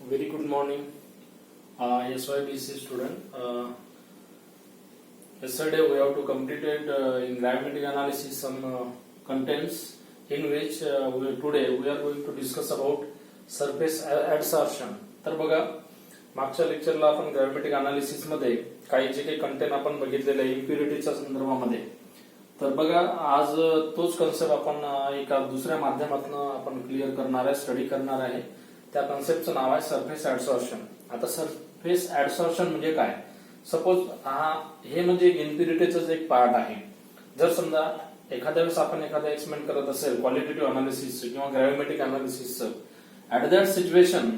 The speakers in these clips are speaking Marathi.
Very good morning, SYBC student. Yesterday we have to completed in gravimetric analysis some contents in which today we are going to discuss about surface adsorption. तर बघा मागच्या लेक्चरला आपण ग्रॅव्हिमेट्रिक अनालिसिस मध्ये काही जे काही कंटेंट आपण बघितलेले आहे इम्प्युरिटीच्या संदर्भामध्ये. तर बघा आज तोच कन्सेप्ट आपण एका दुसऱ्या माध्यमातून आपण क्लिअर करणार आहे, स्टडी करणार आहे. त्या कन्सेप्टचं नाव आहे सरफेस ऍडसॉर्प्शन. आता सरफेस ऍडसॉर्प्शन म्हणजे काय? सपोज हे म्हणजे इम्प्युरिटीचं एक पार्ट आहे. जर समजा एखाद्या वेळेस आपण एखादा एक्सपेरिमेंट करत असेल क्वालिटेटिव्ह अनालिसिस किंवा ग्रॅव्हिमेट्रिक अनालिसिसचं, at that situation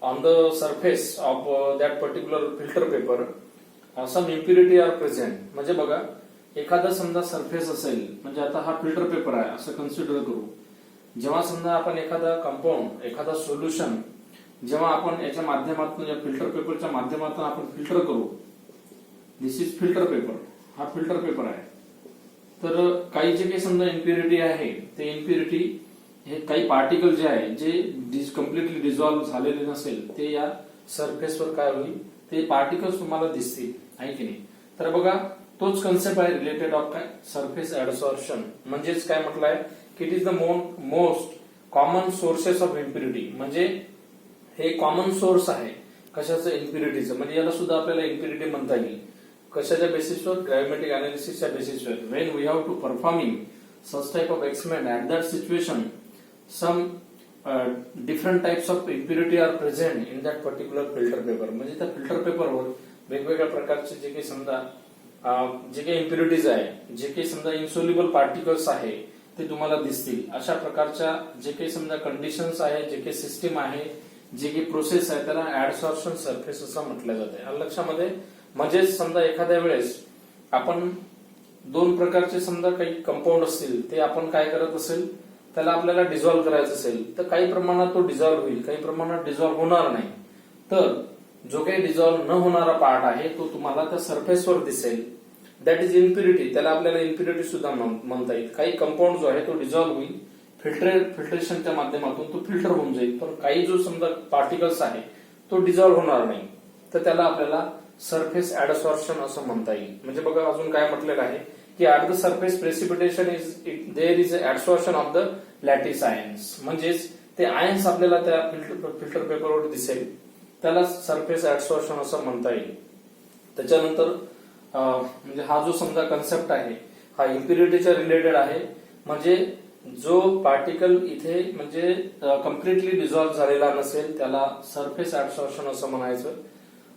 on the surface of that particular filter paper some impurity are present. म्हणजे बघा एखादा समजा सरफेस असेल, म्हणजे आता हा फिल्टर पेपर आहे असं कन्सिडर करू. जेव्हा समजा आपण एखादा कंपाऊंड, एखादा सोल्युशन जेव्हा आपण याच्या माध्यमातून या फिल्टर पेपरच्या माध्यमातून आपण फिल्टर करू, दिस इज फिल्टर पेपर, हा फिल्टर पेपर आहे. तर काही जे काही समजा इम्प्युरिटी आहे ते इम्प्युरिटी हे काही पार्टिकल जे आहे जे कम्प्लिटली डिझॉल्व्ह झालेले नसेल ते या सरफेसवर काय होईल, ते पार्टिकल्स तुम्हाला दिसतील, आहे की नाही. तर बघा तोच कन्सेप्ट आहे रिलेटेड ऑफ काय सरफेस ऍडसॉर्प्शन. म्हणजेच काय म्हटलंय की it is the most common sources of impurity. म्हणजे हे कॉमन सोर्स आहे कशाचं, इम्प्युरिटीचं. म्हणजे याला सुद्धा आपल्याला इम्प्युरिटी म्हणता येईल. कशाच्या बेसिसवर? ग्रॅव्हिमेट्रिक अनालिसिसच्या बेसिसवर. When we have to performing such type of experiment at that situation some different types of impurity are present in that particular filter paper. म्हणजे त्या फिल्टर पेपरवर वेगवेगळ्या प्रकारचे जे काही समजा जे काही इम्प्युरिटीज आहे, जे काही समजा इन्सोल्युबल पार्टिकल्स आहे ते तुम्हाला दिसतील. अशा प्रकारच्या जे काही समजा कंडिशन्स आहे, जे काही सिस्टीम आहे, जे काही प्रोसेस आहे त्याला ऍडसॉर्प्शन सरफेस असं म्हटलं जाते. लक्षामध्ये म्हणजे समजा एखाद्या वेळेस आपण दोन प्रकारचे समजा काही कंपाऊंड असतील, ते आपण काय करत असेल, त्याला आपल्याला डिझॉल्व्ह करायचं असेल तर काही प्रमाणात तो डिझॉल्व्ह होईल, काही प्रमाणात डिझॉल्व्ह होणार नाही. तर जो काही डिझॉल्व्ह न होणारा पार्ट आहे तो तुम्हाला त्या सरफेसवर दिसेल. That is impurity. त्याला आपल्याला इम्प्युरिटी सुद्धा म्हणता येईल. काही कंपाऊंड जो आहे तो डिझॉल्व्ह होईल, फिल्ट्रेशनच्या माध्यमातून तो फिल्टर होऊन जाईल. पण काही जो समजा पार्टिकल्स आहे तो डिझॉल्व्ह होणार नाही, तर त्याला आपल्याला सरफेस ऍडसॉर्प्शन असं म्हणता येईल. म्हणजे बघा अजून काय म्हटलेलं आहे की at the surface precipitation is there is adsorption of the lattice ions. म्हणजेच ते आयन्स आपल्याला त्या फिल्टर पेपरवर दिसेल, त्याला सरफेस ऍडसॉर्प्शन असं म्हणता येईल. त्याच्यानंतर म्हणजे हा जो समजा कन्सेप्ट आहे हा इम्प्युरिटीच्या रिलेटेड आहे. म्हणजे जो पार्टिकल इथे म्हणजे कम्प्लिटली डिझॉल्व्ह झालेला नसेल त्याला सरफेस ऍडसॉर्प्शन असं म्हणायचं.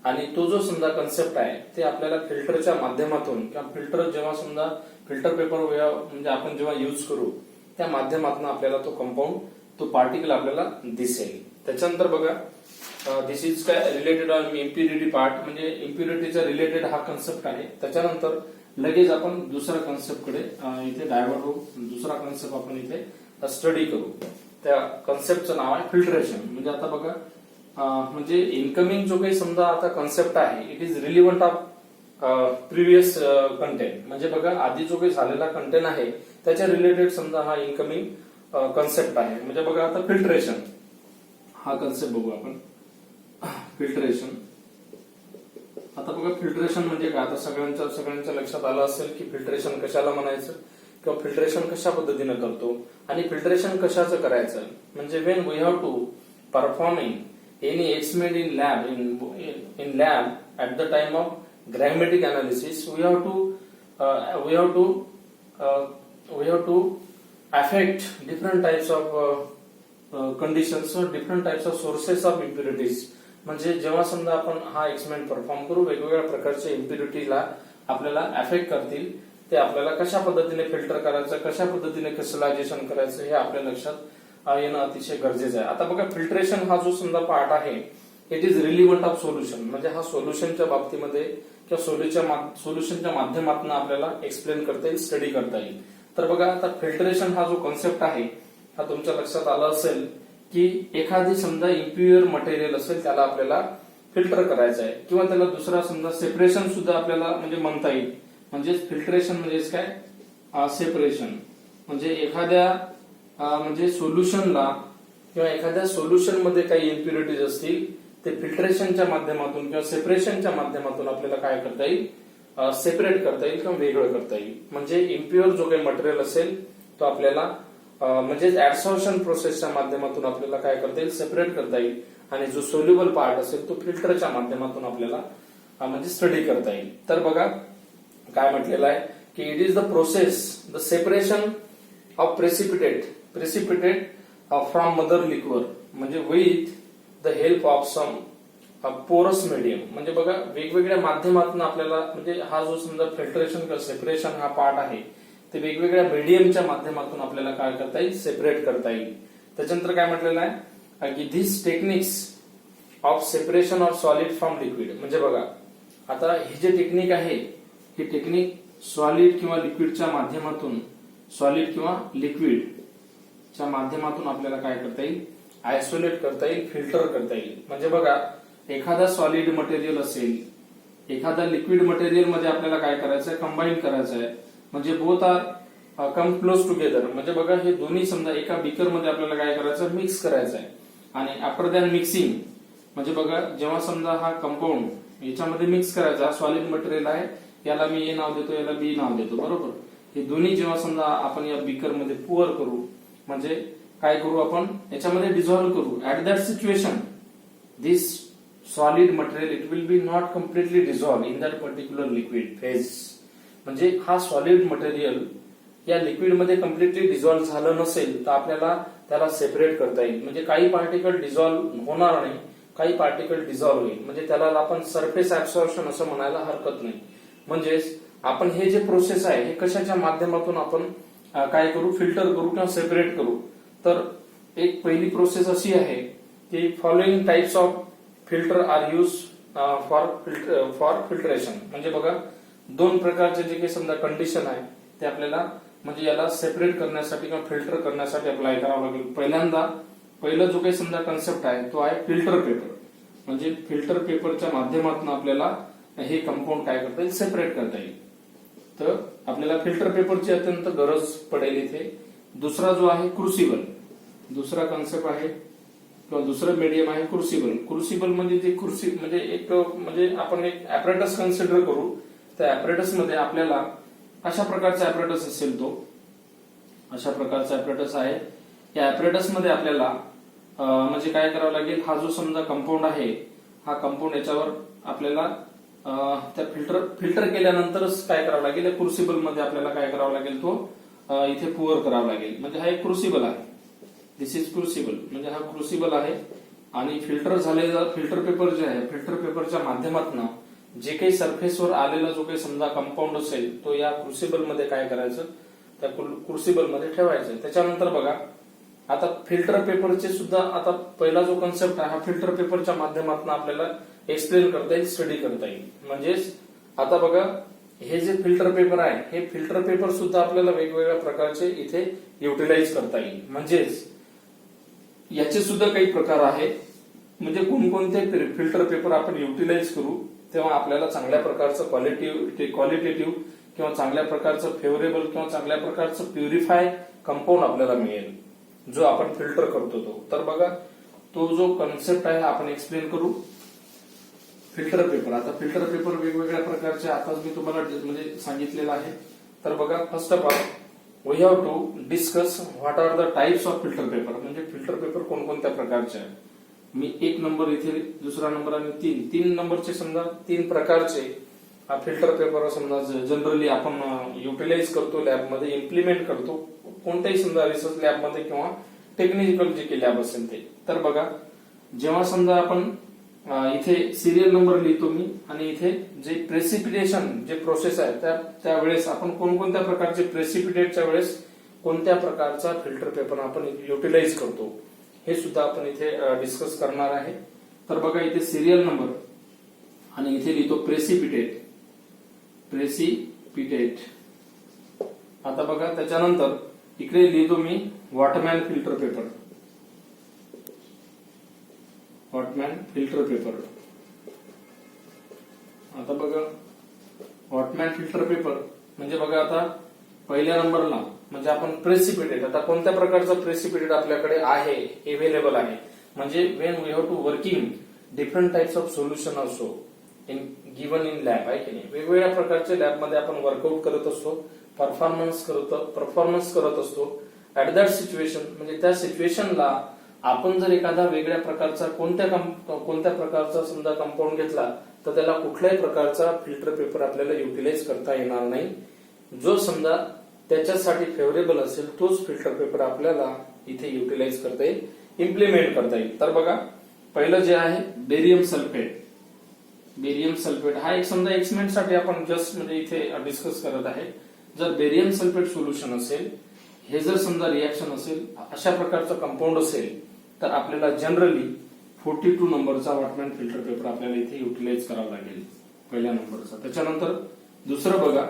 आणि तो जो समजा कन्सेप्ट आहे ते आपल्याला फिल्टरच्या माध्यमातून किंवा फिल्टर जेव्हा समजा फिल्टर पेपर म्हणजे आपण जेव्हा युज करू त्या माध्यमातून आपल्याला तो कंपाऊंड, तो पार्टिकल आपल्याला दिसेल. त्याच्यानंतर बघा दिस इज काय रिलेटेड ऑन इम्प्युरिटी पार्ट. म्हणजे इम्प्युरिटीचा रिलेटेड हा कन्सेप्ट आहे. त्याच्यानंतर लगेच आपण दुसऱ्या कन्सेप्टकडे इथे डायव्हर्ट होऊ. दुसरा कन्सेप्ट आपण इथे स्टडी करू. त्या कन्सेप्टचं नाव आहे फिल्ट्रेशन. म्हणजे आता बघा म्हणजे इनकमिंग जो काही समजा आता कन्सेप्ट आहे it is relevant of previous content. म्हणजे बघा आधी जो काही झालेला कंटेंट आहे त्याच्या रिलेटेड समजा हा इनकमिंग कन्सेप्ट आहे. म्हणजे बघा आता फिल्ट्रेशन हा कन्सेप्ट बघू आपण. फिल्ट्रेशन. आता बघा फिल्ट्रेशन म्हणजे काय, आता सगळ्यांच्या लक्षात आलं असेल की फिल्ट्रेशन कशाला म्हणायचं किंवा फिल्ट्रेशन कशा पद्धतीने करतो आणि फिल्ट्रेशन कशाचं करायचं. म्हणजे when we have to performing any experiment in lab at the time of gravimetric analysis we have to affect different types of conditions or different types of sources of impurities. म्हणजे जेव्हा समजा आपण हा एक्सपेरिमेंट परफॉर्म करू वेगवेगळ्या प्रकारच्या इम्प्युरिटीला आपल्याला अफेक्ट करतील, ते आपल्याला कशा पद्धतीने फिल्टर करायचं, कशा पद्धतीने क्रिस्टलायझेशन करायचं हे आपल्या लक्षात येणं अतिशय गरजेचं आहे. आता बघा फिल्ट्रेशन हा जो समजा पार्ट आहे it is relevant of solution. म्हणजे हा सोल्युशनच्या बाबतीमध्ये किंवा सोल्युशनच्या माध्यमातून आपल्याला एक्सप्लेन करता येईल, स्टडी करता येईल. तर बघा आता फिल्ट्रेशन हा जो कॉन्सेप्ट आहे हा तुमच्या लक्षात आला असेल की एखादी समजा इम्प्युअर मटेरियल असेल त्याला आपल्याला फिल्टर करायचं आहे किंवा त्याला दुसरा समजा सेपरेशन सुद्धा आपल्याला म्हणजे म्हणता येईल. म्हणजे फिल्ट्रेशन म्हणजेच काय, सेपरेशन. म्हणजे एखाद्या म्हणजे सोल्युशनला किंवा एखाद्या सोल्युशन मध्ये काही इम्प्युरिटीज असतील ते फिल्ट्रेशनच्या माध्यमातून किंवा सेपरेशनच्या माध्यमातून आपल्याला काय करता येईल, सेपरेट करता येईल किंवा वेगळं करता येईल. म्हणजे इम्प्युअर जो काही मटेरियल असेल तो आपल्याला म्हणजे ऍडसॉर्प्शन प्रोसेसच्या माध्यमातून आपल्याला काय करता येईल, सेपरेट करता येईल. आणि जो सोल्युबल पार्ट असेल तो फिल्टरच्या माध्यमातून आपल्याला म्हणजे स्टडी करता येईल. तर बघा काय म्हटलेलं आहे की it is the process the separation of precipitate from mother liquor, म्हणजे with the help of some पोरस मीडियम. म्हणजे बघा वेगवेगळ्या माध्यमातून आपल्याला म्हणजे हा जो समजा फिल्ट्रेशन किंवा सेपरेशन हा पार्ट आहे ते वेगवेगळ्या मीडियमच्या माध्यमातून आपल्याला काय करता येईल, सेपरेट करता येईल. त्याच्यानंतर काय म्हटलेलं आहे की this techniques of separation of solid from liquid. म्हणजे बघा आता ही जे टेक्निक आहे ही टेक्निक सॉलिड किंवा लिक्विडच्या माध्यमातून, सॉलिड किंवा लिक्विडच्या माध्यमातून आपल्याला काय करता येईल, आयसोलेट करता येईल, फिल्टर करता येईल. म्हणजे बघा एखादा सॉलिड मटेरियल असेल, एखादा लिक्विड मटेरियल मध्ये आपल्याला काय करायचं आहे, कंबाईन करायचं आहे. म्हणजे both are come close together. म्हणजे बघा हे दोन्ही समजा एका बीकर मध्ये आपल्याला काय करायचं, मिक्स करायचं आहे. आणि आफ्टर दॅन मिक्सिंग म्हणजे बघा जेव्हा समजा हा कंपाऊंड याच्यामध्ये मिक्स करायचा, सॉलिड मटेरियल आहे, याला मी ए नाव देतो, याला बी नाव देतो, बरोबर. हे दोन्ही जेव्हा समजा आपण या बीकर मध्ये पुअर करू, म्हणजे काय करू आपण याच्यामध्ये डिझॉल्व्ह करू. At that situation this solid material it will be not completely dissolve in that particular liquid phase. म्हणजे हा सॉलिड मटेरियल या लिक्विड मध्ये कम्प्लिटली डिझॉल्व्ह झालं नसेल तर आपल्याला त्याला सेपरेट करता येईल. म्हणजे काही पार्टिकल डिझॉल्व्ह होणार नाही, काही पार्टिकल डिझॉल्व्ह होईल. म्हणजे त्याला आपण सरफेस ऍब्सॉर्प्शन असं म्हणायला हरकत नाही. म्हणजेच आपण हे जे प्रोसेस आहे हे कशाच्या माध्यमातून आपण काय करू, फिल्टर करू किंवा सेपरेट करू. तर एक पहिली प्रोसेस अशी आहे की following types of filter are use for filtration. म्हणजे बघा दोन प्रकारचे जे काही समजा कंडिशन आहे ते आपल्याला म्हणजे याला सेपरेट करण्यासाठी किंवा फिल्टर करण्यासाठी अप्लाय करावं लागेल. पहिला जो काही समजा कन्सेप्ट आहे तो आहे फिल्टर पेपर. म्हणजे फिल्टर पेपरच्या माध्यमातून आपल्याला हे कंपाऊंड काय करता येईल, सेपरेट करता येईल. तर आपल्याला फिल्टर पेपरची अत्यंत गरज पडेल इथे. दुसरा जो आहे क्रुसिबल, दुसरा कन्सेप्ट आहे किंवा दुसरं मीडियम आहे क्रुसिबल. क्रुसिबल म्हणजे जे म्हणजे एक म्हणजे आपण एक ऍपरेटस कन्सिडर करू. त्या ऍपरेटस मध्ये आपल्याला अशा प्रकारचा ऍपरेटस असेल, तो अशा प्रकारचा ऍपरेटस आहे. या ऍपरेटस मध्ये आपल्याला म्हणजे काय करावं लागेल, हा जो समजा कंपाऊंड आहे हा कंपाऊंड याच्यावर आपल्याला त्या फिल्टर केल्यानंतरच काय करावं लागेल, क्रुसिबल मध्ये आपल्याला काय करावं लागेल, तो इथे पुअर करावा लागेल. म्हणजे हा एक क्रुसिबल आहे, दिस इज क्रुसिबल. म्हणजे हा क्रुसिबल आहे. आणि फिल्टर झालेलं फिल्टर पेपर जे आहे, फिल्टर पेपरच्या माध्यमातून जे काही सरफेसवर आलेला जो काही समजा कंपाऊंड असेल तो या क्रुसिबल मध्ये काय करायचं, त्या क्रुसिबल मध्ये ठेवायचं. त्याच्यानंतर बघा आता फिल्टर पेपरचे सुद्धा आता पहिला जो कन्सेप्ट आहे हा फिल्टर पेपरच्या माध्यमातून आपल्याला एक्सप्लेन करता येईल, स्टडी करता येईल. म्हणजेच आता बघा हे जे फिल्टर पेपर आहे हे फिल्टर पेपर सुद्धा आपल्याला वेगवेगळ्या प्रकारचे इथे युटिलाइज करता येईल. म्हणजेच याचे सुद्धा काही प्रकार आहेत. म्हणजे कोणकोणते फिल्टर पेपर आपण युटिलाइज करू तेव्हा आपल्याला चांगल्या प्रकारचं क्वालिटेटिव्ह किंवा चांगल्या प्रकारचं फेवरेबल किंवा चांगल्या प्रकारचं प्युरिफाय कंपाऊंड आपल्याला मिळेल जो आपण फिल्टर करतो तो. तर बघा तो जो कन्सेप्ट आहे आपण एक्सप्लेन करू. फिल्टर पेपर, आता फिल्टर पेपर वेगवेगळ्या प्रकारचे आताच मी तुम्हाला म्हणजे सांगितलेलं आहे. तर बघा first of all we have to discuss what are the types of filter paper. म्हणजे फिल्टर पेपर कोणकोणत्या प्रकारचे आहे. मी एक नंबर इथे, दुसरा नंबर आणि तीन नंबरचे समजा तीन प्रकारचे फिल्टर पेपर समजा जनरली आपण युटिलाइज करतो, लॅबमध्ये इम्प्लिमेंट करतो, कोणत्याही समजा रिसर्च लॅबमध्ये किंवा टेक्निकल जे काही लॅब असेल ते. तर बघा जेव्हा समजा आपण इथे सिरियल नंबर लिहितो मी आणि इथे जे प्रेसिपिटेशन जे प्रोसेस आहे त्यावेळेस आपण कोणकोणत्या प्रकारचे प्रेसिपिटेटच्या वेळेस कोणत्या प्रकारचा फिल्टर पेपर आपण युटिलाइज करतो हे सुद्धा आपण इथे डिस्कस करणार आहे. तर बघा इथे सिरियल नंबर आणि इथे लिहितो प्रेसिपिटेट. आता बघा त्याच्यानंतर इकडे लिहितो मी वॉटमॅन फिल्टर पेपर. आता बघा वॉटमॅन फिल्टर पेपर म्हणजे बघा आता पहिल्या नंबरला म्हणजे आपण प्रेसिपिटेट, आता कोणत्या प्रकारचं प्रेसिपिटेट आपल्याकडे आहे, अवेलेबल आहे, म्हणजे when we have to working different types of solution also in given in lab, आहे की नाही. वेगवेगळ्या प्रकारचे लॅबमध्ये आपण वर्कआउट करत असतो, परफॉर्मन्स करत असतो. ऍट दॅट सिच्युएशन, म्हणजे त्या सिच्युएशनला आपण जर एखादा वेगळ्या प्रकारचा कोणत्या प्रकारचा समजा कंपाऊंड घेतला तर त्याला कुठल्याही प्रकारचा फिल्टर पेपर आपल्याला युटिलाइज करता येणार नाही. जो समजा त्याच्यासाठी फेवरेबल असेल तोच फिल्टर पेपर आपल्याला इथे युटिलाइज करता येईल, इम्प्लिमेंट करता येईल. तर बघा, पहिलं जे आहे बेरियम सल्फेट. बेरियम सल्फेट हा एक समजा एक्सपेरिमेंट साठी आपण जस्ट म्हणजे इथे डिस्कस करत आहे. जर बेरियम सल्फेट सोल्युशन असेल, हे जर समजा रिएक्शन असेल, अशा प्रकारचं कंपाऊंड असेल, तर आपल्याला जनरली 42 नंबरचा वॉटमॅन फिल्टर पेपर आपल्याला इथे युटिलाइज करावा लागेल, पहिल्या नंबरचा. त्याच्यानंतर दुसरं बघा,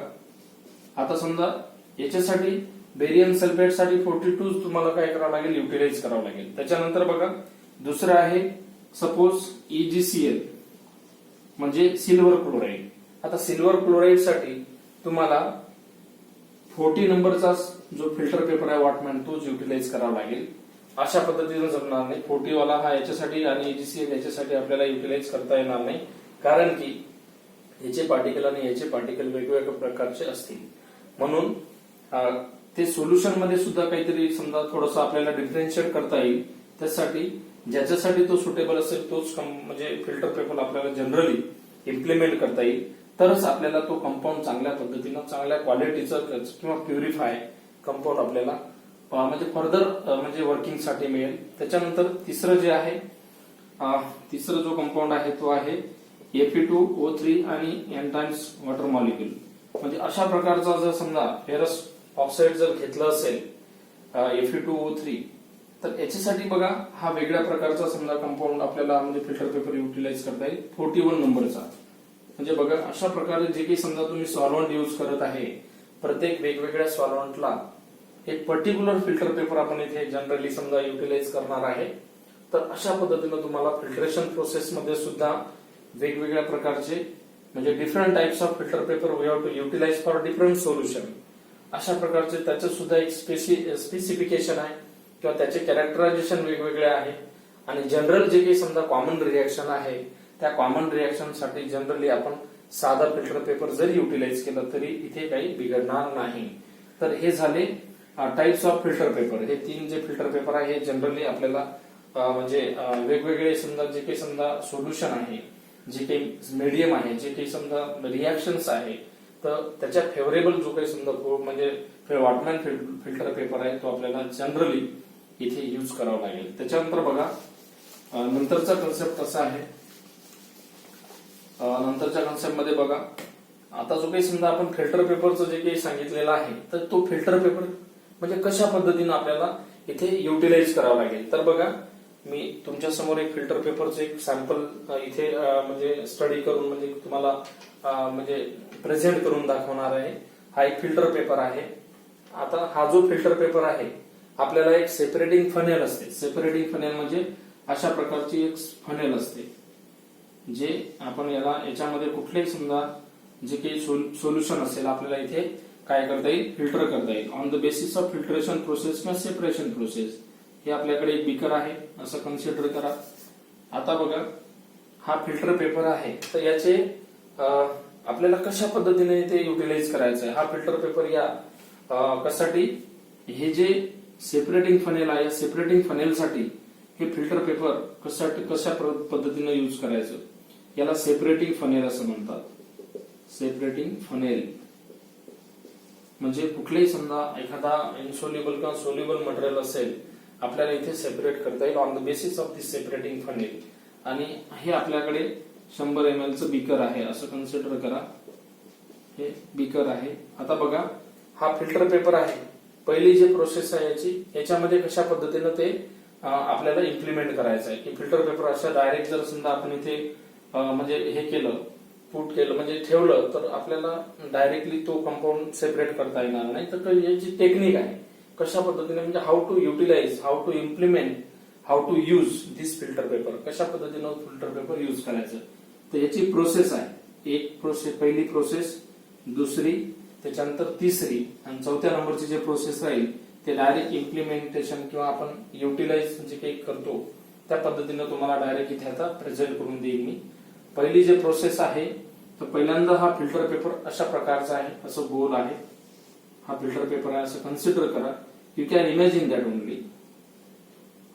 आता समजा याच्यासाठी बेरियम सल्फेट साठी 42 तुम्हाला काय करावं लागेल, युटिलाइज करावं लागेल. त्याच्यानंतर बघा, दुसरं आहे सपोज EgCl म्हणजे सिल्वर क्लोराईड. आता सिल्वर क्लोराईड साठी तुम्हाला 40 नंबरचा जो फिल्टर पेपर आहे वॉटमॅन तोच युटिलाइज करावा लागेल. अशा पद्धतीने जमणार नाही. 40 वाला हा याच्यासाठी आणि EgCl याच्यासाठी आपल्याला युटिलाइज करता येणार नाही, कारण की याचे पार्टिकल आणि याचे पार्टिकल वेगवेगळ्या प्रकारचे असतील. म्हणून ते सोल्युशन मध्ये सुद्धा काहीतरी समजा थोडंसं आपल्याला डिफरन्शिएट करता येईल. त्यासाठी ज्याच्यासाठी तो सुटेबल असेल तोच म्हणजे फिल्टर पेपर आपल्याला जनरली इम्प्लिमेंट करता येईल. तरच आपल्याला तो कंपाऊंड चांगल्या पद्धतीनं, चांगल्या क्वालिटीचं किंवा प्युरिफाय कंपाऊंड आपल्याला म्हणजे फर्दर म्हणजे वर्किंग साठी मिळेल. त्याच्यानंतर तिसरं जे आहे, तिसरं जो कंपाऊंड आहे तो आहे Fe2O3 आणि N टाइम्स वॉटर मॉलिक्युल. म्हणजे अशा प्रकारचा जर समजा फेरस ऑक्साईड जर घेतलं असेल Fe2O3, तर याच्यासाठी बघा हा वेगळ्या प्रकारचा समजा कंपाऊंड आपल्याला म्हणजे फिल्टर पेपर युटिलाइज करता येईल 41 नंबरचा. म्हणजे बघा, अशा प्रकारे जे काही समजा तुम्ही सॉल्व्हंट युज करत आहे, प्रत्येक वेगवेगळ्या सॉल्व्हंटला एक पर्टिक्युलर फिल्टर पेपर आपण इथे जनरली समजा युटिलाइज करणार आहे. तर अशा पद्धतीने तुम्हाला फिल्टरेशन प्रोसेस मध्ये सुद्धा वेगवेगळ्या प्रकारचे म्हणजे different types of filter paper we have to utilise for different solution, अशा प्रकारचे त्याचं सुद्धा एक स्पेसिफिकेशन आहे किंवा त्याचे कॅरेक्टरायझेशन वेगवेगळे आहे. आणि जनरल जे काही समजा कॉमन रिएक्शन आहे, त्या कॉमन रिएक्शन साठी जनरली आपण साधा फिल्टर पेपर जरी युटिलाइज केलं तरी इथे काही बिघडणार नाही. तर हे झाले टाइप्स ऑफ फिल्टर पेपर. हे 3 जे फिल्टर पेपर आहे हे जनरली आपल्याला म्हणजे वेगवेगळे समजा जे काही समजा सोल्युशन आहे, जे काही मीडियम आहे, जे काही समजा रिएक्शन्स आहे, तर त्याच्या फेवरेबल जो काही समजा म्हणजे वॉटमॅन फिल्टर पेपर आहे तो आपल्याला जनरली इथे युज करावा लागेल. त्याच्यानंतर बघा, नंतरचा कन्सेप्ट कसा आहे, नंतरच्या कन्सेप्ट मध्ये बघा, आता जो काही समजा आपण फिल्टर पेपरचं जे काही सांगितलेलं आहे, तर तो फिल्टर पेपर म्हणजे कशा पद्धतीने आपल्याला इथे युटिलाइज करावा लागेल. तर बघा, मी तुमच्या समोर एक फिल्टर पेपरचं एक सॅम्पल इथे म्हणजे स्टडी करून म्हणजे तुम्हाला म्हणजे प्रेझेंट करून दाखवणार आहे. हा एक फिल्टर पेपर आहे. आता हा जो फिल्टर पेपर आहे, आपल्याला एक सेपरेटिंग फनेल असते. सेपरेटिंग फनेल म्हणजे अशा प्रकारची एक फनेल असते, जे आपण याच्यामध्ये कुठलेही समजा जे काही सोल्युशन असेल आपल्याला इथे काय करता येईल, फिल्टर करता येईल on the basis of filtration process किंवा सेपरेशन प्रोसेस. हे आपल्याकडे एक बीकर आहे असं कन्सिडर करा. आता बघा, हा फिल्टर पेपर आहे, तर याचे आपल्याला कशा पद्धतीने ते युटिलाइज करायचं आहे. हा फिल्टर पेपर या कशासाठी, हे जे सेपरेटिंग फनेल आहे, सेपरेटिंग फनेलसाठी हे फिल्टर पेपर कशा पद्धतीने युज करायचं, याला सेपरेटिंग फनेल असं म्हणतात. सेपरेटिंग फनेल म्हणजे कुठलेही समजा एखादा इन्सोल्युबल किंवा सोल्युबल मटेरियल असेल, आपल्याला इथे सेपरेट करता येईल on the basis of this separating funnel. आणि हे आपल्याकडे 100 ml चं बीकर आहे असं कन्सिडर करा. हे बीकर आहे. आता बघा, हा फिल्टर पेपर आहे. पहिली जी प्रोसेस आहे याच्यामध्ये कशा पद्धतीने ते आपल्याला इम्प्लिमेंट करायचं आहे की फिल्टर पेपर अशा डायरेक्ट जर समजा आपण इथे म्हणजे हे केलं, पुट केलं म्हणजे ठेवलं, तर आपल्याला डायरेक्टली तो कंपाऊंड सेपरेट करता येणार नाही. तर याची टेक्निक आहे कशा पद्धतीने, म्हणजे how to utilise, how to implement, how to use this filter paper, कशा पद्धतीनं फिल्टर पेपर यूज करायचं. तर याची प्रोसेस आहे. एक प्रोसेस, पहिली प्रोसेस, दुसरी, त्याच्यानंतर तिसरी आणि चौथ्या नंबरची जे प्रोसेस राहील ते डायरेक्ट इम्प्लिमेंटेशन किंवा आपण युटिलाइज जे काही करतो त्या पद्धतीने तुम्हाला डायरेक्ट इथे आता प्रेझेंट करून देईन मी. पहिली जे प्रोसेस आहे तर पहिल्यांदा हा फिल्टर पेपर अशा प्रकारचा आहे, असं गोल आहे, हा फिल्टर पेपर आहे असं कन्सिडर करा. You can imagine that only.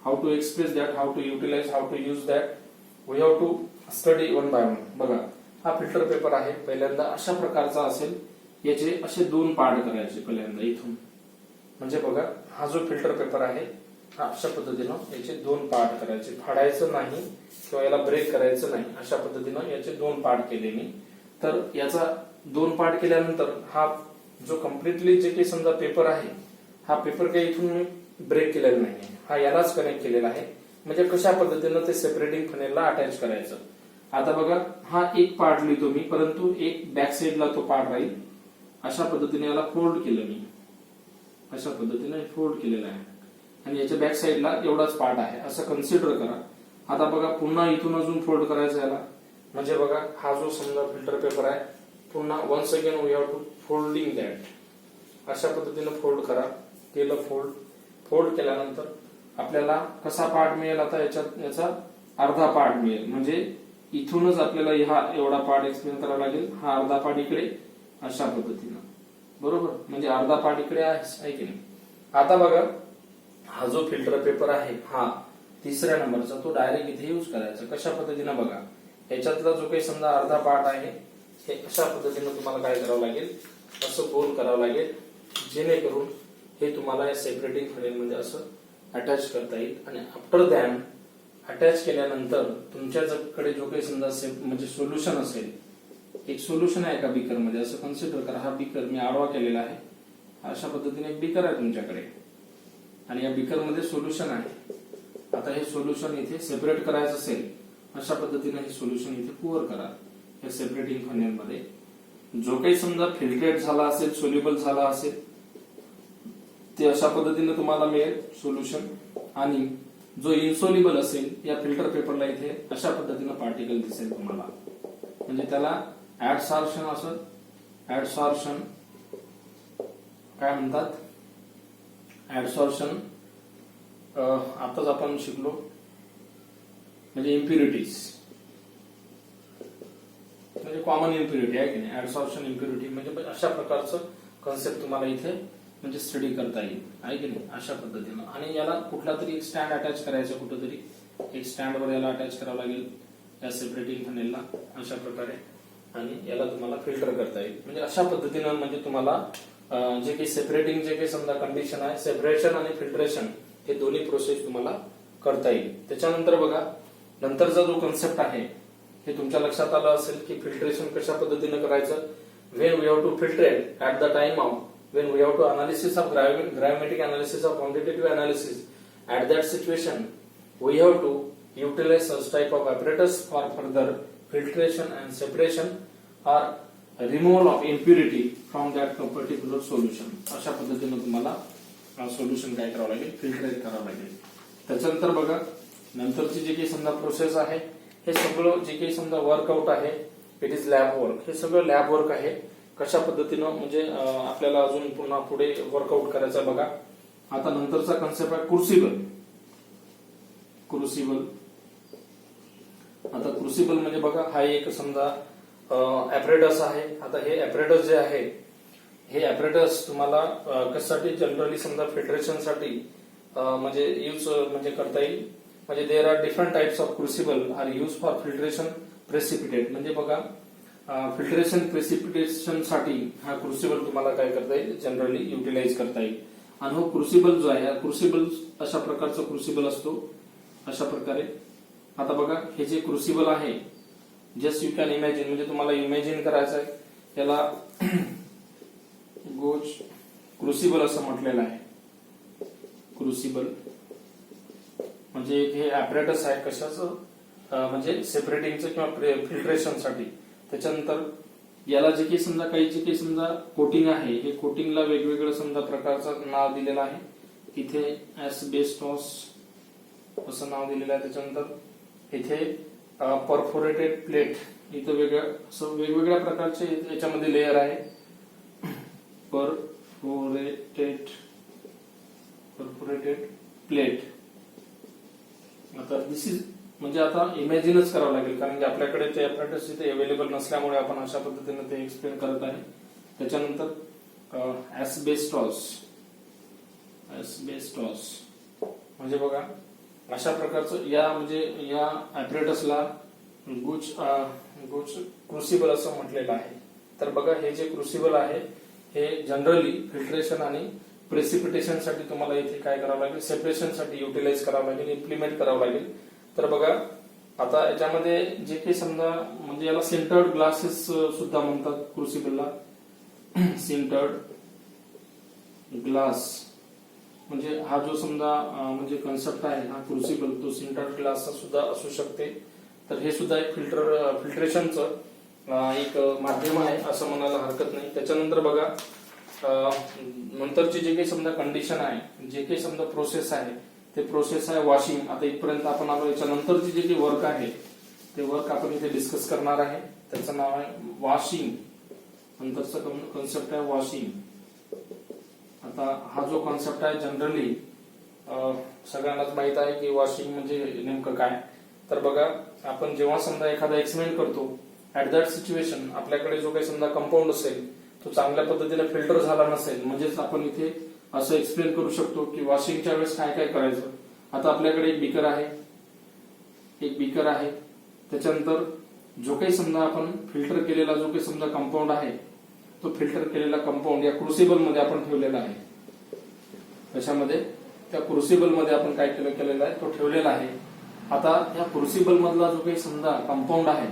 How to express that, how to utilise, how to use that, we have to study one by one. बघा हा फिल्टर पेपर आहे, पहिल्यांदा अशा प्रकारचा असेल. याचे असे 2 पार्ट करायचे पहिल्यांदा इथून. म्हणजे बघा हा जो फिल्टर पेपर आहे हा अशा पद्धतीनं याचे 2 पार्ट करायचे, फाडायचं नाही किंवा याला ब्रेक करायचं नाही, अशा पद्धतीनं याचे 2 पार्ट केले मी. तर याचा 2 पार्ट केल्यानंतर हा जो कम्प्लिटली जे काही समजा पेपर आहे हा पेपर काही इथून मी ब्रेक केलेला नाही, हा यालाच कनेक्ट केलेला आहे. म्हणजे कशा पद्धतीनं ते सेपरेटिंग फनेलला अटॅच करायचं. आता बघा हा एक पार्ट लिहितो मी, परंतु एक बॅक साइडला तो पार्ट राहील. अशा पद्धतीने याला फोल्ड केलं मी, अशा पद्धतीने फोल्ड केलेला आहे आणि याच्या बॅक साइडला एवढाच पार्ट आहे असं कन्सिडर करा. आता बघा पुन्हा इथून अजून फोल्ड करायचं याला. म्हणजे बघा हा जो समजा फिल्टर पेपर आहे पुन्हा once again we have to folding that. अशा पद्धतीने फोल्ड करा. केलं फोल्ड केल्यानंतर आपल्याला कसा पार्ट मिळेल, आता याचा अर्धा पार्ट मिळेल. म्हणजे इथूनच आपल्याला हा एवढा पार्ट एक्सप्लेन करावा लागेल, हा अर्धा पार्ट इकडे, अशा पद्धतीनं. बरोबर, म्हणजे अर्धा पार्ट इकडे आहे की नाही. आता बघा हा जो फिल्टर पेपर आहे हा तिसऱ्या नंबरचा, तो डायरेक्ट इथे यूज करायचा. कशा पद्धतीनं बघा याच्यातला जो काही समजा अर्धा पार्ट आहे हे अशा पद्धतीनं तुम्हाला काय करावं लागेल, असं गोल करावं लागेल, जेणेकरून हे तुम्हाला या सेपरेटिंग फनेलमध्ये असं अटॅच करता येईल. आणि आफ्टर दॅन अटॅच केल्यानंतर तुमच्याकडे जो काही समजा म्हणजे सोल्युशन असेल, एक सोल्युशन आहे एका बीकर मध्ये असं कन्सिडर करा. हा बीकर मी आडवा केलेला आहे, अशा पद्धतीने एक बीकर आहे तुमच्याकडे आणि या बीकर मध्ये सोल्युशन आहे. आता हे सोल्युशन इथे सेपरेट करायचं असेल, अशा पद्धतीने हे सोल्युशन इथे पोअर करा या सेपरेटिंग फनेल मध्ये. जो काही समजा फिल्ट्रेट झाला असेल, सोल्युबल झाला असेल, ते अशा पद्धतीने तुम्हाला मिळेल सोल्युशन. आणि जो इन्सोल्युबल असेल या फिल्टर पेपरला इथे अशा पद्धतीने पार्टिकल दिसेल तुम्हाला. म्हणजे त्याला ऍडसॉर्प्शन असं, ऍडसॉर्प्शन काय म्हणतात, ऍडसॉर्प्शन आताच आपण शिकलो, म्हणजे इम्प्युरिटीज, म्हणजे कॉमन इम्प्युरिटी आहे की नाही, ऍडसॉर्प्शन इम्प्युरिटी. म्हणजे अशा प्रकारचं कन्सेप्ट तुम्हाला इथे म्हणजे स्टडी करता येईल आहे की नाही, अशा पद्धतीनं. आणि याला कुठला तरी एक स्टँड अटॅच करायचं, कुठेतरी एक स्टँडवर याला अटॅच करावं लागेल या सेपरेटिंग फनेलला अशा प्रकारे. आणि याला तुम्हाला फिल्टर करता येईल. म्हणजे अशा पद्धतीनं म्हणजे तुम्हाला जे काही सेपरेटिंग जे काही समजा कंडिशन आहे, सेपरेशन आणि फिल्ट्रेशन हे दोन्ही प्रोसेस तुम्हाला करता येईल. त्याच्यानंतर बघा नंतरचा जो कन्सेप्ट आहे हे तुमच्या लक्षात आलं असेल की फिल्ट्रेशन कशा पद्धतीनं करायचं. When we have to filtrate at the time of when we have to analysis of gravimetric analysis or quantitative analysis, at that situation we have to utilize such type of apparatus for further filtration and separation or removal of impurity from that particular solution. अशा पद्धतीने तुम्हाला सोल्युशन काय करावं लागेल, फिल्टरेट करावं लागेल. त्याच्यानंतर बघा नंतरची जी काही समजा प्रोसेस आहे हे सगळं जे काही समजा वर्कआउट आहे इट इज लॅब वर्क. हे सगळं लॅब वर्क आहे. कशा पद्धतीनं म्हणजे आपल्याला अजून पुन्हा पुढे वर्कआउट करायचं बघा. आता नंतरचा कन्सेप्ट आहे क्रुसिबल. क्रुसिबल, आता क्रुसिबल म्हणजे बघा हा एक समजा ऍपरेटस आहे. आता हे ऍपरेटस जे आहे हे ऍपरेटस तुम्हाला कशासाठी जनरली समजा फिल्ट्रेशन साठी म्हणजे यूज म्हणजे करता येईल. म्हणजे there are different types of crucible are use for filtration precipitate. म्हणजे बघा फिल्ट्रेशन प्रेसिपिटेशन साठी हा क्रुसिबल तुम्हाला काय करता येईल, जनरली युटिलाइज करता येईल. आणि हो क्रुसिबल जो आहे, हा क्रुसिबल अशा प्रकारचा क्रुसिबल असतो अशा प्रकारे. आता बघा हे जे क्रुसिबल आहे जस्ट यू कॅन इमॅजिन, म्हणजे तुम्हाला इमॅजिन करायचं आहे. याला गोज क्रुसिबल असं म्हटलेलं आहे. क्रुसिबल म्हणजे हे ऍपरेटस आहे कशाचं, म्हणजे सेपरेटिंगचं किंवा फिल्ट्रेशनसाठी. त्याच्यानंतर याला जे काही समजा काही जे काही समजा कोटिंग आहे हे कोटिंगला वेगवेगळं समजा प्रकारचं नाव दिलेलं आहे. इथे एस्बेस्टॉस असं नाव दिलेलं आहे. त्याच्यानंतर इथे परफोरेटेड प्लेट, इथं वेगळं असं वेगवेगळ्या प्रकारचे याच्यामध्ये लेयर आहे. Perforated plate. आता दिस इज म्हणजे आता इमॅजिनच करावं लागेल, कारण की आपल्याकडे ते ऍपरेटस इथे अवेलेबल नसल्यामुळे आपण अशा पद्धतीने ते एक्सप्लेन करत आहे. त्याच्यानंतर ऍस्बेस्टॉस म्हणजे बघा अशा प्रकारचं या ऍपरेटसला गुच क्रुसिबल असं म्हटलेलं आहे. तर बघा हे जे क्रुसिबल आहे हे जनरली फिल्ट्रेशन आणि प्रेसिपिटेशन साठी तुम्हाला इथे काय करावं लागेल, सेपरेशन साठी युटिलाइज करावं लागेल, इम्प्लिमेंट करावं लागेल. तर बघा आता याच्यामध्ये जे काही समजा म्हणजे याला सिंटर्ड ग्लासेस सुद्धा म्हणतात क्रुसिबलला. सिंटर्ड ग्लास म्हणजे हा जो समजा म्हणजे कन्सेप्ट आहे हा क्रुसिबल तो सिंटर्ड ग्लासचा सुद्धा असू शकते. तर हे सुद्धा एक फिल्ट्रेशनचं एक माध्यम आहे असं म्हणायला हरकत नाही. त्याच्यानंतर बघा नंतरची जे काही समजा कंडिशन आहे, जे काही समजा प्रोसेस आहे ते प्रोसेस आहे वॉशिंग. आता इथपर्यंत आपण आलो. याच्यानंतरची जे काही वर्क आहे ते वर्क आपण इथे डिस्कस करणार आहे. त्याचं नाव आहे वॉशिंग. नंतरचा कॉन्सेप्ट आहे वॉशिंग. आता हा जो कॉन्सेप्ट आहे जनरली सगळ्यांनाच माहित आहे की वॉशिंग म्हणजे नेमकं काय. तर बघा आपण जेव्हा समजा एखादा एक्सपेरिमेंट करतो ऍट दॅट सिच्युएशन आपल्याकडे जो काही समजा कंपाऊंड असेल तो चांगल्या पद्धतीने फिल्टर झाला नसेल, म्हणजेच आपण इथे असं एक्सप्लेन करू शकतो की वॉशिंगच्या वेळेस काय काय करायचं. आता आपल्याकडे एक बीकर आहे, त्याच्यानंतर जो काही समजा आपण फिल्टर केलेला जो काही समजा कंपाऊंड आहे तो फिल्टर केलेला कंपाऊंड या क्रुसिबल मध्ये आपण ठेवलेला आहे. त्याच्यामध्ये त्या क्रुसिबल मध्ये आपण काय केलेलं आहे तो ठेवलेला आहे. आता या क्रुसिबल मधला जो काही समजा कंपाऊंड आहे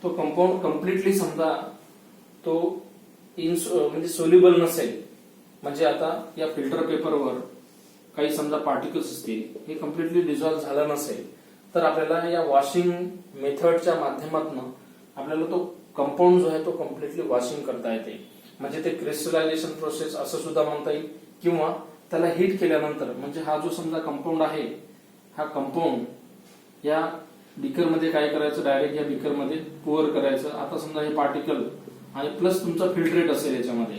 तो कंपाऊंड कम्प्लिटली समजा तो म्हणजे सोल्युबल नसेल, म्हणजे आता या फिल्टर पेपरवर काही समजा पार्टिकल्स असतील हे कम्प्लिटली डिझॉल्व्ह झालं नसेल, तर आपल्याला या वॉशिंग मेथडच्या माध्यमातून आपल्याला तो कंपाऊंड जो आहे तो कम्प्लिटली वॉशिंग करता येते. म्हणजे ते क्रिस्टलायझेशन प्रोसेस असं सुद्धा म्हणता येईल, किंवा त्याला हीट केल्यानंतर म्हणजे हा जो समजा कंपाऊंड आहे हा कंपाऊंड या बीकर मध्ये काय करायचं, डायरेक्ट या बीकर मध्ये पोअर करायचं. आता समजा हे पार्टिकल आणि प्लस तुमचा फिल्ट्रेट असेल याच्यामध्ये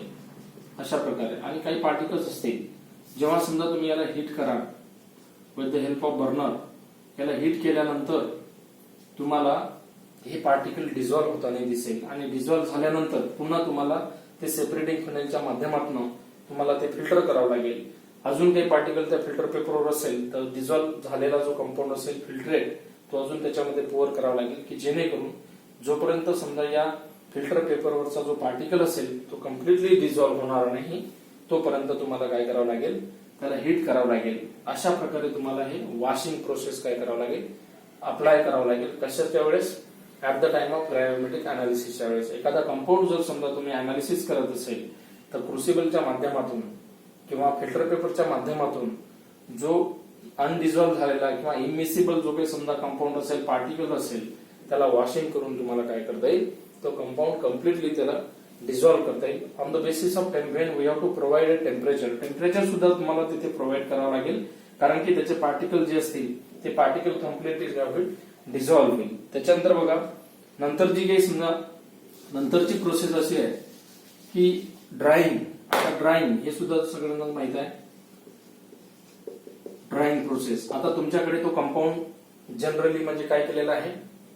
अशा प्रकारे, आणि काही पार्टिकल्स असतील. जेव्हा समजा तुम्ही याला हीट करा with the help of burner, याला हीट केल्यानंतर तुम्हाला हे पार्टिकल डिझॉल्व्ह होताना दिसेल, आणि डिझॉल्व्ह झाल्यानंतर पुन्हा तुम्हाला ते सेपरेटिंग फनेलच्या माध्यमातून तुम्हाला ते फिल्टर करावं लागेल. अजून काही पार्टिकल त्या फिल्टर पेपरवर असेल तर डिझॉल्व्ह झालेला जो कंपाऊंड असेल फिल्ट्रेट तो अजून त्याच्यामध्ये पोअर करावा लागेल, की जेणेकरून जोपर्यंत समजा या फिल्टर पेपरवरचा जो पार्टिकल असेल तो कम्प्लिटली डिझॉल्व्ह होणार नाही तोपर्यंत तुम्हाला काय करावं लागेल, त्याला हीट करावं लागेल. अशा प्रकारे तुम्हाला हे वॉशिंग प्रोसेस काय करावं लागेल, अप्लाय करावं लागेल. कशाच्या वेळेस, at the time of gravimetric अनालिसिसच्या वेळेस. एखादा कंपाऊंड जर समजा तुम्ही अनालिसिस करत असेल तर क्रुसिबलच्या माध्यमातून किंवा फिल्टर पेपरच्या माध्यमातून जो अनडिझॉल्व्ह झालेला किंवा इमिसिबल जो काही समजा कंपाऊंड असेल, पार्टिकल असेल, त्याला वॉशिंग करून तुम्हाला काय करता येईल, तो कंपाऊंड कम्प्लिटली त्याला डिझॉल्व्ह करता येईल. On the basis of when we have to provide a temperature सुद्धा तुम्हाला तिथे प्रोव्हाइड करावं लागेल, कारण की त्याचे पार्टिकल जे असतील ते पार्टिकल कम्प्लिटली डिझॉल्व्ह होईल. त्याच्यानंतर बघा नंतर जी काही समजा नंतरची प्रोसेस अशी आहे की ड्राईंग. आता ड्राईंग हे सुद्धा सगळ्यांना माहित आहे, ड्राईंग प्रोसेस. आता तुमच्याकडे तो कंपाऊंड जनरली म्हणजे काय केलेला आहे,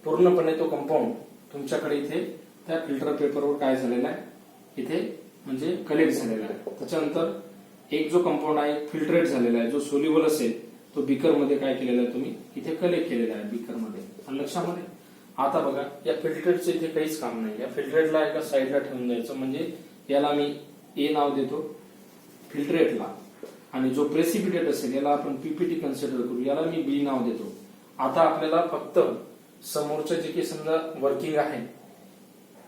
पूर्णपणे तो कंपाऊंड तुमच्याकडे इथे त्या फिल्टर पेपरवर काय झालेला आहे, इथे म्हणजे कलेक्ट झालेला आहे. त्याच्यानंतर एक जो कंपाऊंड आहे फिल्ट्रेट झालेला आहे, जो सोल्युबल असेल तो बीकर मध्ये काय केलेला आहे तुम्ही इथे कलेक्ट केलेला आहे बीकर मध्ये. लक्षामध्ये आता बघा या फिल्ट्रेटचं इथे काहीच काम नाही. या फिल्ट्रेटला एका साईडला ठेवून द्यायचं, म्हणजे याला मी ए नाव देतो फिल्ट्रेटला, आणि जो प्रेसिपिटेट असेल याला आपण पीपीटी कन्सिडर करू, याला मी बी नाव देतो. आता आपल्याला फक्त समोरचं जे काही समजा वर्किंग आहे,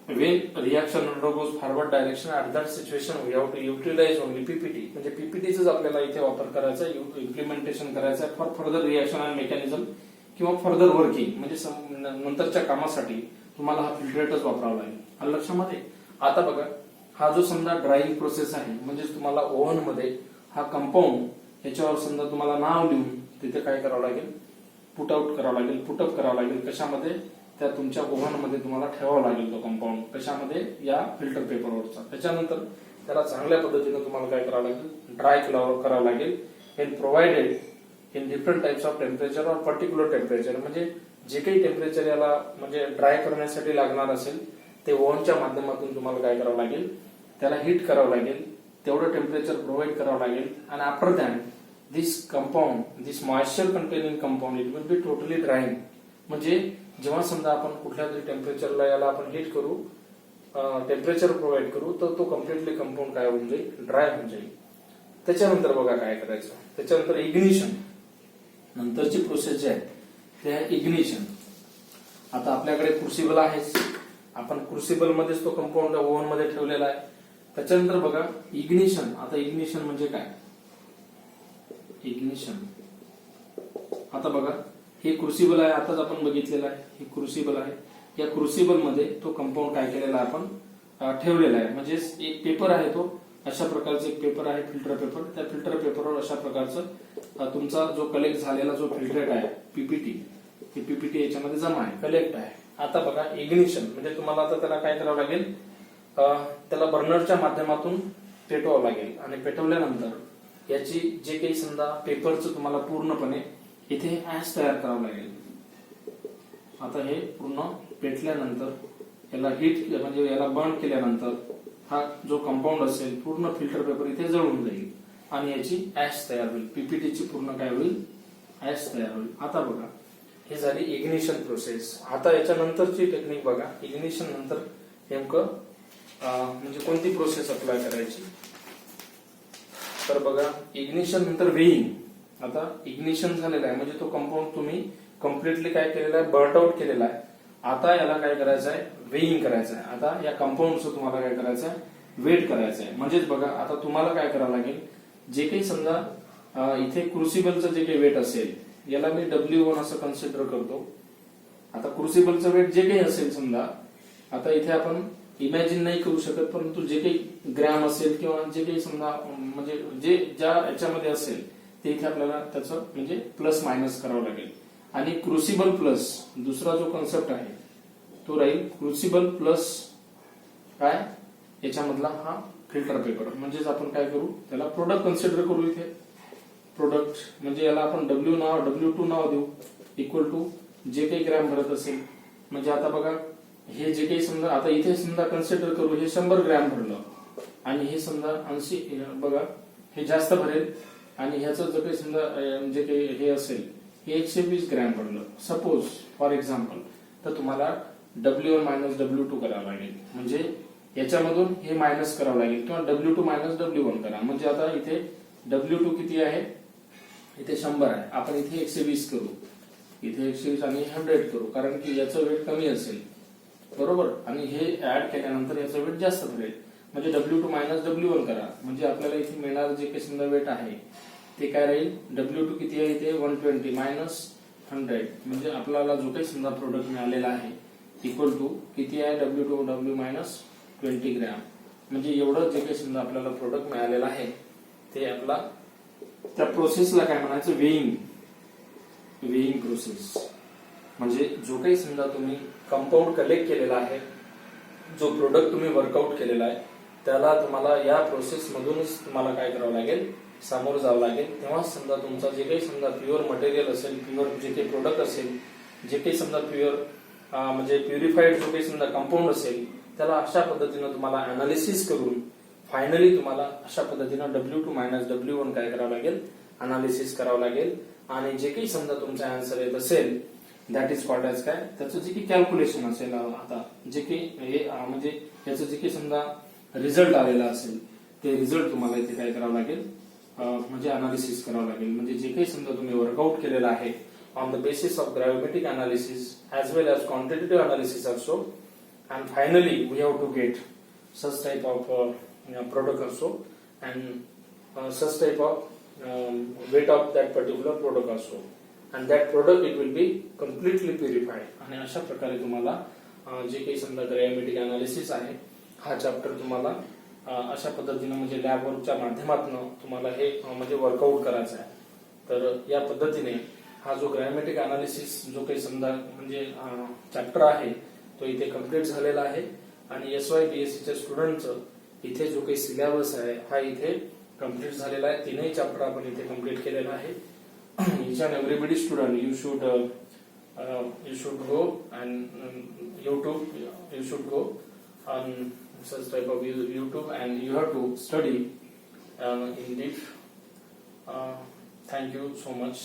when reaction undergoes forward direction at that situation we have to utilize only PPT. म्हणजे पीपीटीच आपल्याला इथे वापर करायचा, इम्प्लिमेंटेशन करायचं for further reaction and mechanism किंवा फर्दर वर्किंग, म्हणजे नंतरच्या कामासाठी तुम्हाला हा फिल्ट्रेटच वापरावा लागेल. लक्षामध्ये आता बघा हा जो समजा ड्राईंग प्रोसेस आहे, म्हणजे तुम्हाला ओव्हन मध्ये हा कंपाऊंड याच्यावर समजा तुम्हाला नाव लिहून तिथे काय करावं लागेल, पुट आउट करावं लागेल, पुटअप करावं लागेल. कशामध्ये, त्या तुमच्या ओव्हनमध्ये तुम्हाला ठेवावा लागेल तो कंपाऊंड. कशामध्ये? या फिल्टर पेपरवरचा. त्याच्यानंतर त्याला चांगल्या पद्धतीने तुम्हाला काय करावं लागेल? ड्राय करावं लागेल. In provided in different types of temperature और पर्टिक्युलर टेम्परेचर, म्हणजे जे काही टेम्परेचर याला म्हणजे ड्राय करण्यासाठी लागणार असेल ते ओव्हनच्या माध्यमातून तुम्हाला काय करावं लागेल? त्याला हीट करावं लागेल. तेवढं टेम्परेचर प्रोव्हाइड करावं लागेल. आणि after that this compound, this moisture containing compound, it will be totally drawing. म्हणजे जेव्हा समजा आपण कुठल्या तरी टेम्परेचरला याला आपण हीट करू, टेम्परेचर प्रोव्हाइड करू, तर तो कम्प्लिटली कंपाऊंड काय होऊन जाईल? ड्राय होऊन जाईल. त्याच्यानंतर बघा काय करायचं. त्याच्यानंतर इग्निशन, नंतरची प्रोसेस जी आहे ते आहे इग्निशन. आता आपल्याकडे क्रुसिबल आहेच, आपण क्रुसिबल मध्येच तो कंपाऊंड ओव्हन मध्ये ठेवलेला आहे. त्याच्यानंतर बघा इग्निशन. आता इग्निशन म्हणजे काय? इग्निशन, आता बघा हे क्रुसिबल आहे, आताच आपण बघितलेलं आहे. हे क्रुसिबल आहे. या क्रुसिबल मध्ये तो कंपाऊंड काय केलेला आहे? आपण ठेवलेला आहे. म्हणजे एक पेपर आहे, तो अशा प्रकारचा एक पेपर आहे, फिल्टर पेपर. त्या फिल्टर पेपरवर अशा प्रकारचं तुमचा जो कलेक्ट झालेला जो फिल्ट्रेट आहे पीपीटी, ही पीपीटी याच्यामध्ये जमा आहे, कलेक्ट आहे. आता बघा इग्निशन म्हणजे तुम्हाला आता त्याला काय करावं लागेल? त्याला बर्नरच्या माध्यमातून पेटवावं लागेल. आणि पेटवल्यानंतर याची जे काही समजा पेपरचं तुम्हाला पूर्णपणे इथे ऍश तयार करावं लागेल. आता हे पूर्ण पेटल्यानंतर याला हीट म्हणजे याला बर्न केल्यानंतर हा जो कंपाऊंड असेल पूर्ण फिल्टर पेपर इथे जळून जाईल आणि याची ऍश तयार होईल. पीपीटीची पूर्ण काय होईल? ऍश तयार होईल. आता बघा ही झाली इग्निशन प्रोसेस. आता याच्यानंतरची टेक्निक बघा. इग्निशन नंतर नेमकं म्हणजे कोणती प्रोसेस अप्लाय करायची? तर बघा इग्निशन नंतर वेईंग. आता इग्निशन झालेला आहे म्हणजे तो कंपाऊंड तुम्ही कम्प्लिटली काय केलेला आहे? बर्ट आउट केलेला आहे. आता याला काय करायचं आहे? वेईंग करायचं आहे. आता या कंपाऊंडचं तुम्हाला काय करायचं आहे? वेट करायचं आहे. म्हणजेच बघा आता तुम्हाला काय करावं लागेल? जे काही समजा इथे क्रुसिबलचं जे काही वेट असेल याला मी W1 असं कन्सिडर करतो. आता क्रुसिबलचं वेट जे काही असेल समजा, आता इथे आपण इमॅजिन नाही करू शकत, परंतु जे काही ग्रॅम असेल किंवा जे काही समजा म्हणजे जे ज्या याच्यामध्ये असेल ते इथे आपल्याला त्याचं म्हणजे प्लस मायनस करावं लागेल. आणि क्रुसिबल प्लस दुसरा जो कन्सेप्ट आहे तो राहील क्रुसिबल प्लस काय याच्यामधला हा फिल्टर पेपर. म्हणजेच आपण काय करू? त्याला प्रोडक्ट कन्सिडर करू. इथे प्रोडक्ट म्हणजे याला आपण W2 नाव देऊ, इक्वल टू जे काही ग्रॅम भरत असेल. म्हणजे आता बघा हे जे काही समजा आता इथे समजा कन्सिडर करू हे 100 ग्रॅम भरलं आणि हे समजा 80 बघा हे जास्त भरेल आणि ह्याचं जे काही समजा जे काही हे असेल हे 120 ग्रॅम भरलं सपोज फॉर एक्झाम्पल. तर तुम्हाला W1 मायनस W2 करावं लागेल. म्हणजे याच्यामधून हे मायनस करावं लागेल किंवा W2 मायनस W1 करा. म्हणजे आता इथे W2 किती आहे? इथे 100 आहे. आपण इथे 120 करू, इथे 120 आणि 100 करू, कारण की याचं वेट कमी असेल बरोबर. आणि हे ऍड केल्यानंतर याचं वेट जास्त भरेल. म्हणजे W2 मायनस W1 करा. म्हणजे आपल्याला इथे मिळणार जे काही समजा वेट आहे ते काय राहील? W2 किती आहे? इथे 120 मायनस 100 म्हणजे आपल्याला जो काही समजा प्रोडक्ट मिळालेला आहे इक्वल टू किती आहे? W2 minus 20 gram. म्हणजे एवढं जे काही समजा आपल्याला प्रोडक्ट मिळालेलं आहे ते आपला त्या प्रोसेसला काय म्हणायचं? Weighing process. म्हणजे जो काही समजा तुम्ही कंपाऊंड कलेक्ट केलेला आहे, जो प्रोडक्ट तुम्ही वर्कआउट केलेला आहे त्याला तुम्हाला या प्रोसेस मधूनच तुम्हाला काय करावं लागेल? सामोरं जावं लागेल. तेव्हा समजा तुमचा जे काही समजा प्युअर मटेरियल असेल, प्युअर जे काही प्रोडक्ट असेल, जे काही समजा प्युअर म्हणजे प्युरिफाईड जो काही समजा कंपाऊंड असेल त्याला अशा पद्धतीनं तुम्हाला अनालिसिस करून फायनली तुम्हाला अशा पद्धतीनं W2 मायनस W1 काय करावं लागेल? अनालिसिस करावं लागेल. आणि जे काही समजा तुमचा आन्सर येत असेल दॅट इज कॉल्ड एज काय? त्याचं जे काही कॅल्क्युलेशन असेल, आता जे काही म्हणजे याचं जे काही समजा रिझल्ट आलेला असेल ते रिझल्ट तुम्हाला इथे काय करावं लागेल? म्हणजे अनालिसिस करावं लागेल. म्हणजे जे काही समजा तुम्ही वर्कआउट केलेलं आहे on the basis of gravimetric analysis as well as quantitative analysis also, and finally we have to get such type of product also and such type of weight of that particular product also, and that product it will be completely purified. आणि अशा प्रकारे तुम्हाला जे काही समजा ग्रॅव्हिमेट्रिक अनालिसिस आहे हा चॅप्टर तुम्हाला अशा पद्धतीने म्हणजे लॅब वर्कच्या माध्यमातून तुम्हाला हे म्हणजे वर्कआउट करायचं आहे. तर या पद्धतीने हा जो ग्रॅमॅटिक अनालिसिस जो काही समजा म्हणजे चॅप्टर आहे तो इथे कम्प्लीट झालेला आहे आणि SYBSE च्या स्टुडंटचं इथे जो काही सिलेबस आहे हा इथे कम्प्लीट झालेला आहे. तीनही चॅप्टर आपण इथे कम्प्लीट केलेला आहे. each and everybody student you should go and you should go on such type of YouTube and you have to study in deep. Thank you so much.